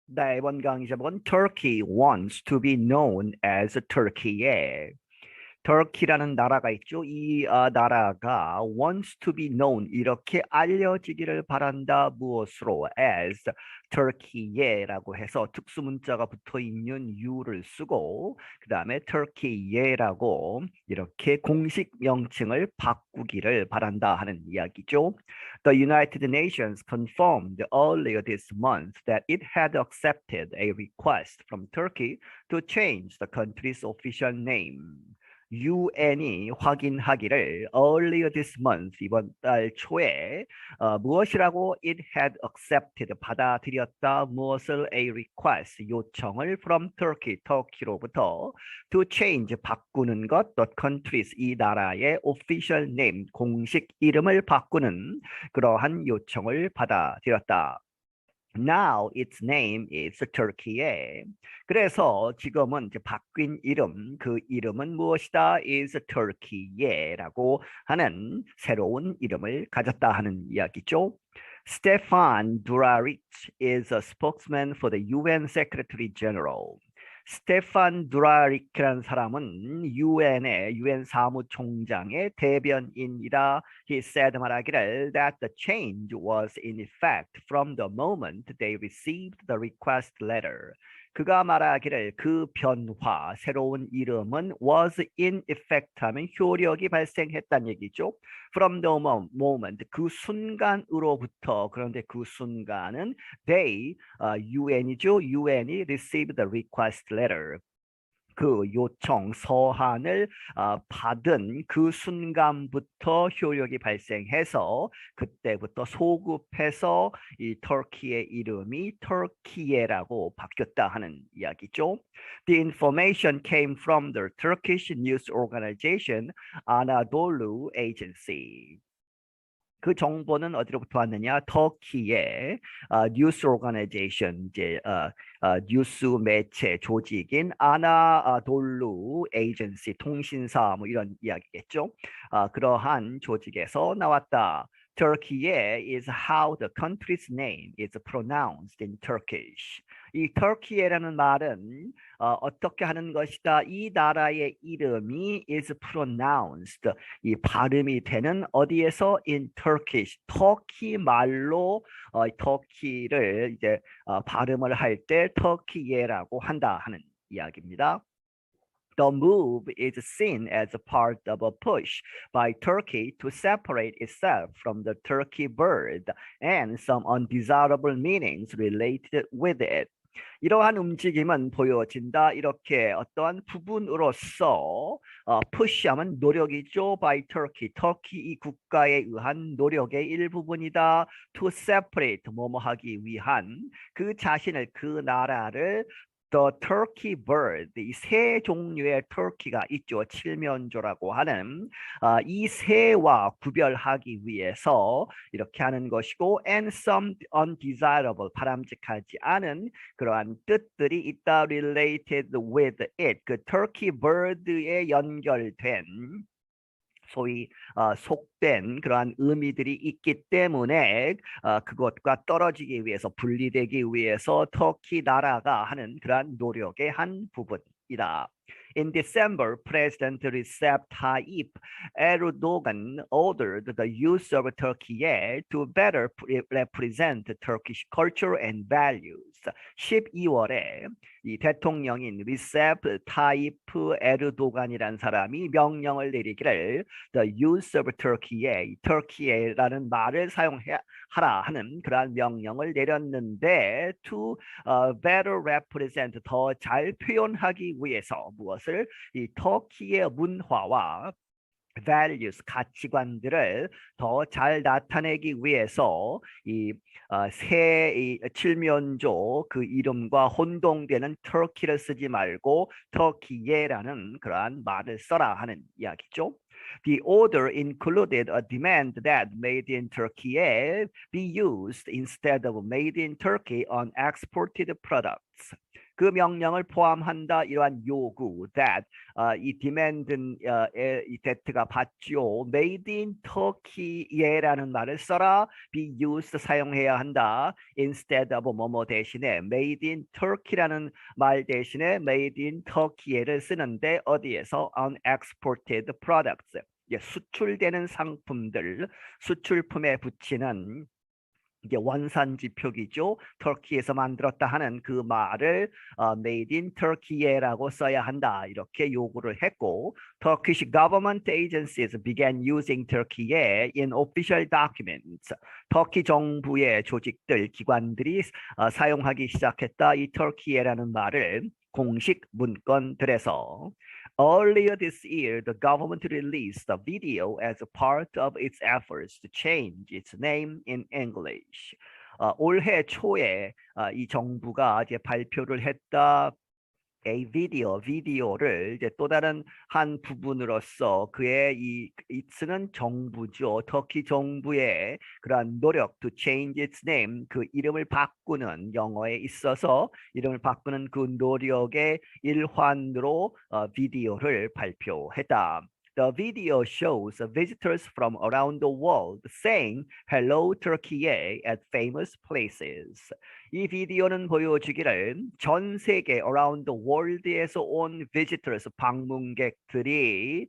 네, 이번 강의 제목은 Turkey wants to be known as Turkey에 터키라는 나라가 있죠. 이 나라가 wants to be known 이렇게 알려지기를 바란다. 무엇으로? as 터키예라고 해서 특수문자가 붙어 있는 you를 쓰고 그 다음에 터키예라고 이렇게 공식 명칭을 바꾸기를 바란다 하는 이야기죠. The United Nations confirmed earlier this month that it had accepted a request from Turkey to change the country's official name. UN이 확인하기를 earlier this month 이번 달 초에 무엇이라고 it had accepted 받아들였다 무엇을 a request 요청을 from Turkey 터키로부터 to change 바꾸는 것 the countries 이 나라의 official name 공식 이름을 바꾸는 그러한 요청을 받아들였다. Now its name is Turkey에. 그래서 지금은 이제 바뀐 이름, 그 이름은 무엇이다? is Turkey라고 하는 새로운 이름을 가졌다 하는 이야기죠. Stefan Dujarric is a spokesman for the UN Secretary General. 스테판 두라리크라는 사람은 UN 사무총장의 대변인이라 he said 말하기를 that the change was in effect from the moment they received the request letter. 그가 말하기를 그 변화, 새로운 이름은 was in effect 하면 효력이 발생했다는 얘기죠. From the moment, 그 순간으로부터, 그런데 그 순간은 they, UN이죠. UN이 received the request letter. 그 요청 서한을 받은 그 순간부터 효력이 발생해서 그때부터 소급해서 이 터키의 이름이 터키예라고 바뀌었다 하는 이야기죠. The information came from the Turkish news organization Anadolu Agency. 그 정보는 어디로부터 왔느냐? 터키의 뉴스 오거나이제이션 이제 뉴스 매체 조직인 아나돌루 에이전시 통신사 뭐 이런 이야기겠죠. 그러한 조직에서 나왔다. Turkey is how the country's name is pronounced in Turkish. 이 터키라는 말은 어떻게 하는 것이다. 이 나라의 이름이 is pronounced. 이 발음이 되는 어디에서 in Turkish 터키 말로 터키를 이제 발음을 할 때 터키예라고 한다 하는 이야기입니다. The move is seen as a part of a push by Turkey to separate itself from the turkey bird and some undesirable meanings related with it. 이러한 움직임은 보여진다. 이렇게 어떠한 부분으로서 푸시하면 노력이죠. by Turkey. 터키 이 국가에 의한 노력의 일부분이다. to separate 뭐뭐 하기 위한 그 자신을 그 나라를 The turkey bird, 이 새 종류의 터키가 있죠. 칠면조라고 하는 이 새와 구별하기 위해서 이렇게 하는 것이고 and some undesirable, 바람직하지 않은 그러한 뜻들이 있다 related with it, 그 turkey bird에 연결된 소위 속된 그러한 의미들이 있기 때문에 그것과 떨어지기 위해서 분리되기 위해서 터키 나라가 하는 그러한 노력의 한 부분이다. In December, President Recep Tayyip Erdogan ordered the use of Turkey to better represent Turkish culture and values. 12월에 이 대통령인 리셉 타이프 에르도간이라는 사람이 명령을 내리기를 the use of Turkey에 터키에라는 말을 사용하라 하는 그러한 명령을 내렸는데 to better represent 더 잘 표현하기 위해서 무엇을 이 터키의 문화와 values 가치관들을 더 잘 나타내기 위해서 새 칠면조 그 이름과 혼동되는 터키를 쓰지 말고 터키예라는 그러한 말을 써라 하는 이야기죠. The order included a demand that made in Turkey be used instead of made in Turkey on exported products. 그 명령을 포함한다. 이러한 요구 that 이 demand는 이 that가 받죠. made in Turkey라는 말을 써라. be used 사용해야 한다. instead of 뭐뭐 대신에 made in Turkey라는 말 대신에 made in Turkey를 쓰는데 어디에서 unexported products 수출되는 상품들 수출품에 붙이는 이게 원산지 표기죠. 터키에서 만들었다 하는 그 말을 made in Turkey라고 써야 한다. 이렇게 요구를 했고 Turkish government agencies began using Turkey in official documents. 터키 정부의 조직들, 기관들이 사용하기 시작했다. 이 Turkey라는 말을 공식 문건들에서 Earlier this year, the government released a video as a part of its efforts to change its name in English. 올해 초에 이 정부가 이제 발표를 했다. 비디오를 이제 또 다른 한 부분으로서 그의 it는 정부죠. 터키 정부의 그러한 노력 to change its name 그 이름을 바꾸는 영어에 있어서 이름을 바꾸는 그 노력의 일환으로 비디오를 발표했다. The video shows visitors from around the world saying hello Turkey at famous places. 이 비디오는 보여주기를 전 세계 around the world에서 온 visitors 방문객들이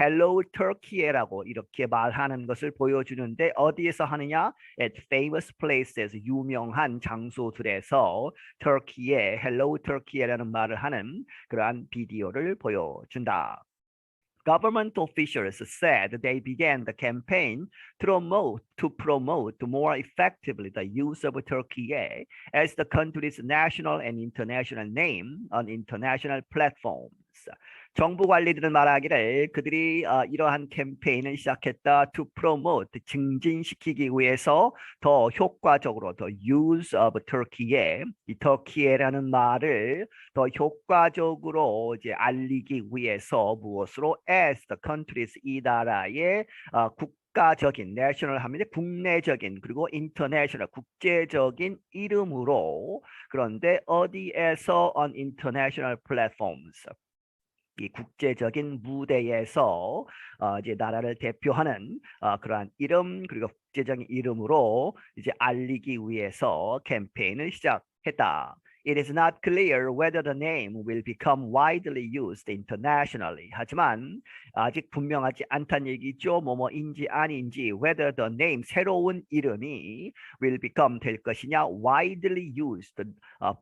hello Turkey라고 이렇게 말하는 것을 보여주는데 어디에서 하느냐? At famous places 유명한 장소들에서 Turkey에 hello Turkey라는 말을 하는 그러한 비디오를 보여준다. Government officials said they began the campaign to promote more effectively the use of Turkey as the country's national and international name on international platforms. 정부 관리들은 말하기를 그들이 이러한 캠페인을 시작했다. To promote, 증진시키기 위해서 더 효과적으로 더 use of Turkey, 이 터키에라는 말을 더 효과적으로 이제 알리기 위해서 무엇으로 as the country's 이 나라의 국가적인 national 하면 국내적인 그리고 international 국제적인 이름으로 그런데 어디에서 on international platforms 이 국제적인 무대에서 이제 나라를 대표하는 그러한 이름 그리고 국제적인 이름으로 이제 알리기 위해서 캠페인을 시작했다. It is not clear whether the name will become widely used internationally. 하지만 아직 분명하지 않다는 얘기죠. 뭐뭐인지 아닌지 whether the name 새로운 이름이 will become 될 것이냐 widely used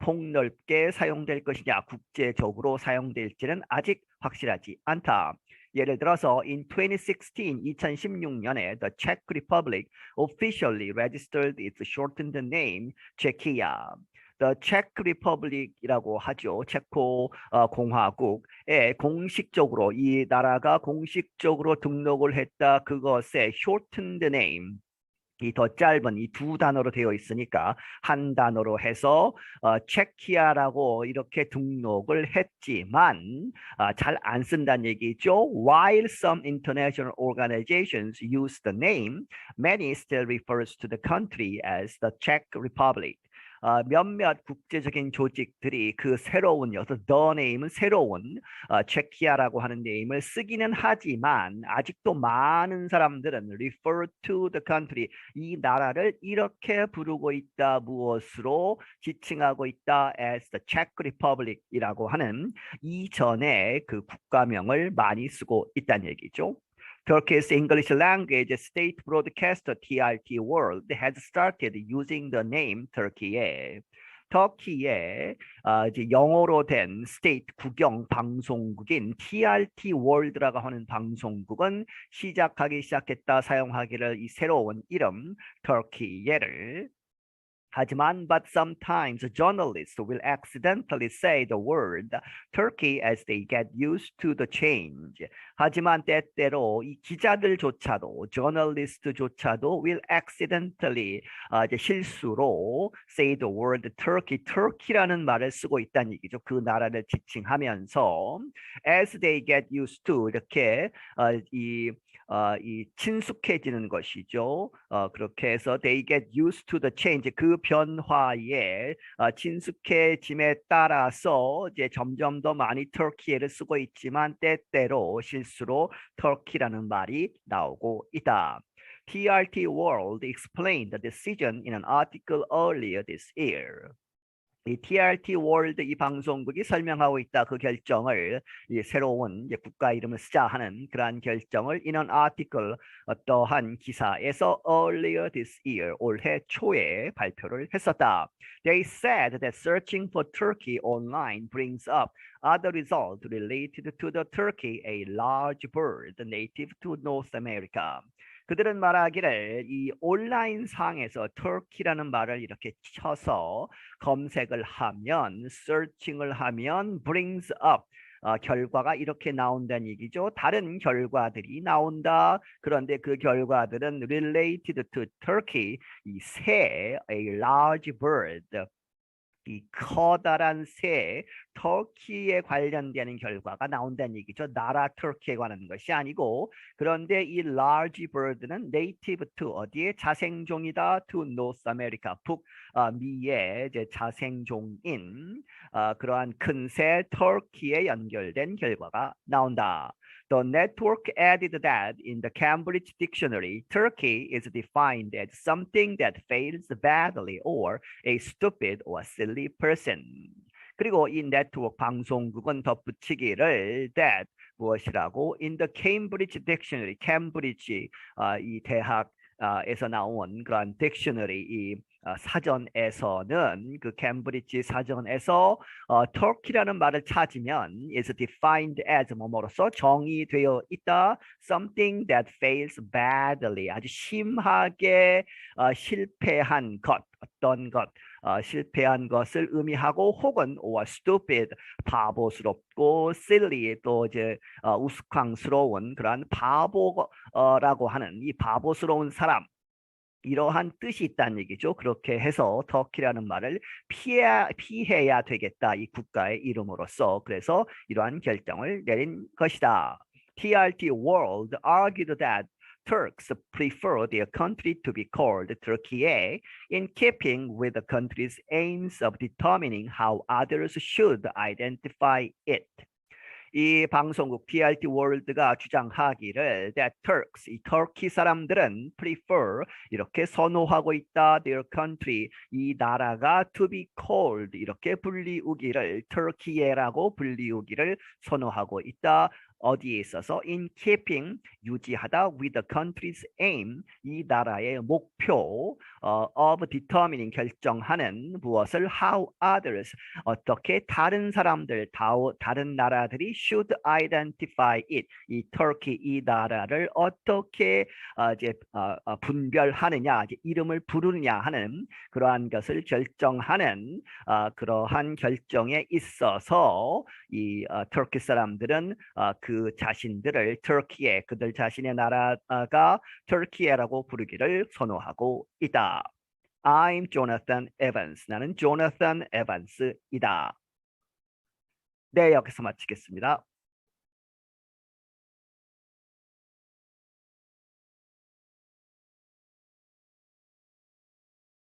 폭넓게 사용될 것이냐 국제적으로 사용될지는 아직 확실하지 않다. 예를 들어서 in 2016년에 the Czech Republic officially registered its shortened name Czechia. The Czech Republic이라고 하죠. 체코 공화국에 공식적으로 이 나라가 공식적으로 등록을 했다. 그것의 shortened name 이 더 짧은 이 두 단어로 되어 있으니까 한 단어로 해서 체키아라고 이렇게 등록을 했지만 잘 안 쓴다는 얘기죠. While some international organizations use the name, many still refers to the country as the Czech Republic. 몇몇 국제적인 조직들이 그 새로운 여기서 the name은 새로운 체키아라고 하는 네임을 쓰기는 하지만 아직도 많은 사람들은 refer to the country 이 나라를 이렇게 부르고 있다 무엇으로 지칭하고 있다 as the Czech Republic이라고 하는 이전에 그 국가명을 많이 쓰고 있다는 얘기죠. Turkey's English language state broadcaster TRT World has started using the name Turkey. 터키의 이제 영어로 된 스테이트 국영 방송국인 TRT 월드라고 하는 방송국은 시작했다 사용하기를 이 새로운 이름 터키예를 하지만 but sometimes journalists will accidentally say the word Turkey as they get used to the change. 하지만 때때로 이 기자들조차도 journalist조차도 will accidentally 이제 실수로 say the word Turkey라는 말을 쓰고 있다는 얘기죠. 그 나라를 지칭하면서 as they get used to 이렇게 이 이 친숙해지는 것이죠. 그렇게 해서 they get used to the change 그 변화에 친숙해짐에 따라서 이제 점점 더 많이 터키를 쓰고 있지만 때때로 실수로 터키라는 말이 나오고 있다. TRT World explained the decision in an article earlier this year. 이 TRT 월드 이 방송국이 설명하고 있다. 그 결정을 이 새로운 이제 국가 이름을 쓰자 하는 그러한 결정을 in an article 어떠한 기사에서 earlier this year 올해 초에 발표를 했었다. They said that searching for Turkey online brings up other results related to the turkey, a large bird native to North America. 그들은 말하기를 이 온라인 상에서 터키라는 말을 이렇게 쳐서 검색을 하면, searching을 하면 brings up 결과가 이렇게 나온다는 얘기죠. 다른 결과들이 나온다. 그런데 그 결과들은 related to Turkey, 이 새, a large bird, 이 커다란 새, 터키에 관련되는 결과가 나온다는 얘기죠. 나라 터키에 관한 것이 아니고 그런데 이 large bird는 native to 어디에 자생종이다. to North America 북미의 이제 자생종인 그러한 큰 새 터키에 연결된 결과가 나온다. The network added that in the Cambridge Dictionary, Turkey is defined as something that fails badly or a stupid or silly person. 그리고 이 네트워크 방송국은 덧붙이기를 that 무엇이라고 in the Cambridge Dictionary, 캠브리지 이 대학에서 나온 그런 딕셔너리 이 사전에서는 그 캠브리지 사전에서 터키라는 말을 찾으면 is defined as 뭐뭐로서 정의되어 있다. something that fails badly 아주 심하게 실패한 것 어떤 것 실패한 것을 의미하고 혹은 or stupid 바보스럽고 silly 또 이제 우스꽝스러운 그러한 바보라고 하는 이 바보스러운 사람 이러한 뜻이 있다는 얘기죠. 그렇게 해서 터키라는 말을 피해야 되겠다. 이 국가의 이름으로서. 그래서 이러한 결정을 내린 것이다. TRT World argued that Turks prefer their country to be called Turkey in keeping with the country's aims of determining how others should identify it. 이 방송국 TRT 월드가 주장하기를 that Turks, 이 터키 사람들은 prefer 이렇게 선호하고 있다. their country, 이 나라가 to be called 이렇게 불리우기를 터키에라고 불리우기를 선호하고 있다. 어디에 있어서 in keeping 유지하다 with the country's aim 이 나라의 목표 of determining 결정하는 무엇을 how others 어떻게 다른 사람들 다른 나라들이 should identify it 이 터키 이 나라를 어떻게 이제 분별하느냐 이제 이름을 부르느냐 하는 그러한 것을 결정하는 그러한 결정에 있어서 이 터키 사람들은 그 자신들을 터키에 그들 자신의 나라가 터키에라고 부르기를 선호하고 있다. I'm Jonathan Evans. 나는 조나탄 에반스이다. 네, 여기서 마치겠습니다.